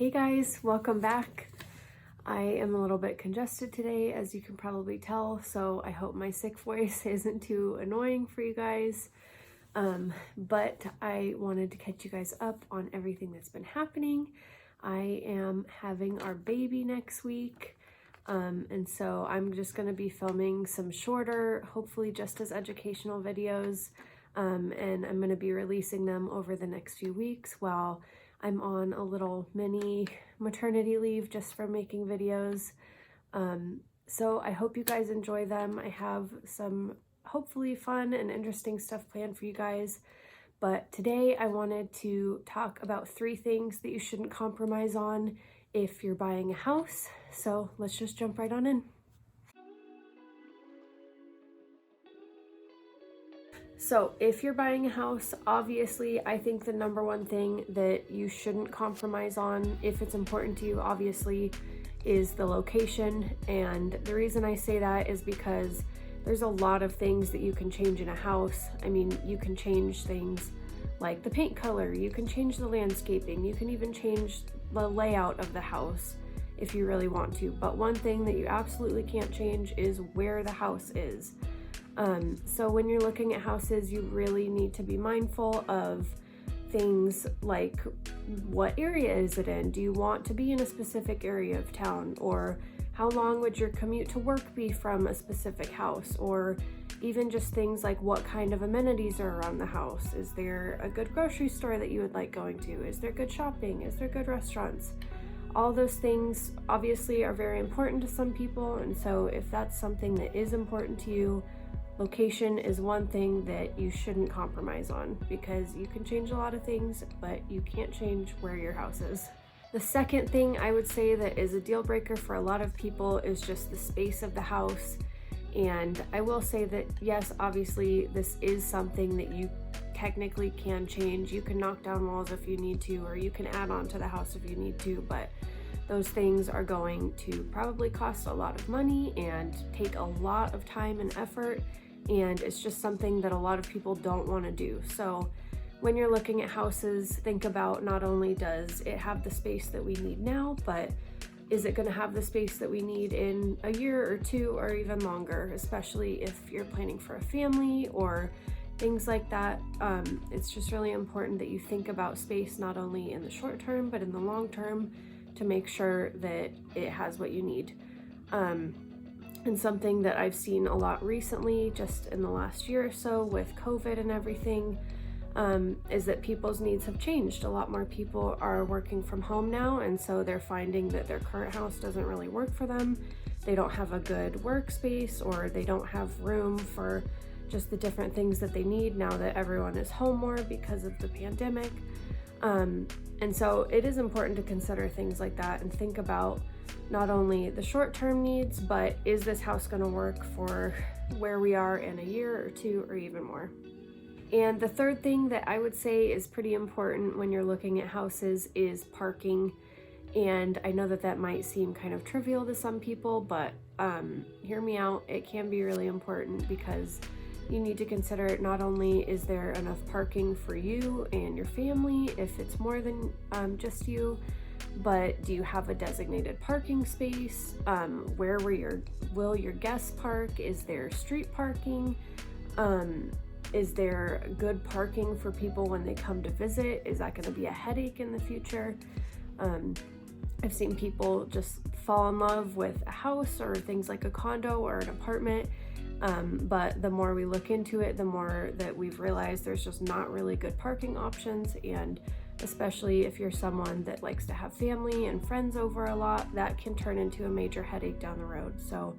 Hey guys, welcome back. I am a little bit congested today, as you can probably tell, so I hope my sick voice isn't too annoying for you guys. But I wanted to catch you guys up on everything that's been happening. I am having our baby next week, and so I'm just going to be filming some shorter, hopefully just as educational videos, and I'm going to be releasing them over the next few weeks while I'm on a little mini maternity leave just for making videos. So I hope you guys enjoy them. I have some hopefully fun and interesting stuff planned for you guys. But today I wanted to talk about 3 things that you shouldn't compromise on if you're buying a house. So let's just jump right on in. So if you're buying a house, obviously, I think the number one thing that you shouldn't compromise on, if it's important to you, obviously, is the location. And the reason I say that is because there's a lot of things that you can change in a house. I mean, you can change things like the paint color, you can change the landscaping, you can even change the layout of the house if you really want to. But one thing that you absolutely can't change is where the house is. So when you're looking at houses, you really need to be mindful of things like, what area is it in? Do you want to be in a specific area of town? Or how long would your commute to work be from a specific house? Or even just things like, what kind of amenities are around the house? Is there a good grocery store that you would like going to? Is there good shopping? Is there good restaurants? All those things obviously are very important to some people, and so if that's something that is important to you, location is one thing that you shouldn't compromise on, because you can change a lot of things, but you can't change where your house is. The second thing I would say that is a deal breaker for a lot of people is just the space of the house. And I will say that, yes, obviously this is something that you technically can change. You can knock down walls if you need to, or you can add on to the house if you need to, but those things are going to probably cost a lot of money and take a lot of time and effort. And it's just something that a lot of people don't want to do. So when you're looking at houses, think about, not only does it have the space that we need now, but is it going to have the space that we need in a year or 2 or even longer, especially if you're planning for a family or things like that. It's just really important that you think about space not only in the short term, but in the long term, to make sure that it has what you need. And something that I've seen a lot recently, just in the last year or so with COVID and everything, is that people's needs have changed. A lot more people are working from home now, and so they're finding that their current house doesn't really work for them. They don't have a good workspace, or they don't have room for just the different things that they need now that everyone is home more because of the pandemic. And so it is important to consider things like that and think about not only the short-term needs, but is this house going to work for where we are in a year or 2 or even more? And the third thing that I would say is pretty important when you're looking at houses is parking. And I know that that might seem kind of trivial to some people, but hear me out. It can be really important, because you need to consider, not only is there enough parking for you and your family if it's more than just you, but do you have a designated parking space? Where will your guests park? Is there street parking? Is there good parking for people when they come to visit? Is that going to be a headache in the future? I've seen people just fall in love with a house or things like a condo or an apartment, but the more we look into it, the more that we've realized there's just not really good parking options. And especially if you're someone that likes to have family and friends over a lot, that can turn into a major headache down the road. So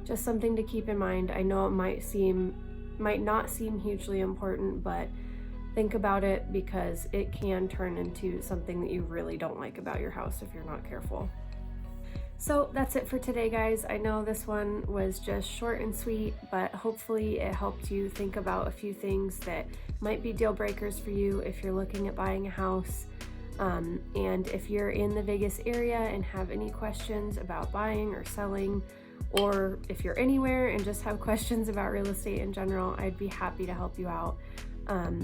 just something to keep in mind. I know it might not seem hugely important, but think about it, because it can turn into something that you really don't like about your house if you're not careful. So that's it for today, guys. I know this one was just short and sweet, but hopefully it helped you think about a few things that might be deal breakers for you if you're looking at buying a house. And if you're in the Vegas area and have any questions about buying or selling, or if you're anywhere and just have questions about real estate in general, I'd be happy to help you out.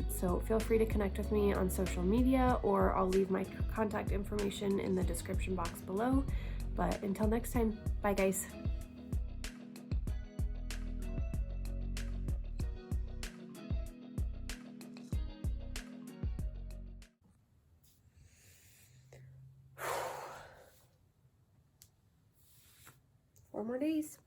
So feel free to connect with me on social media, or I'll leave my contact information in the description box below. But until next time, bye guys. Four more days.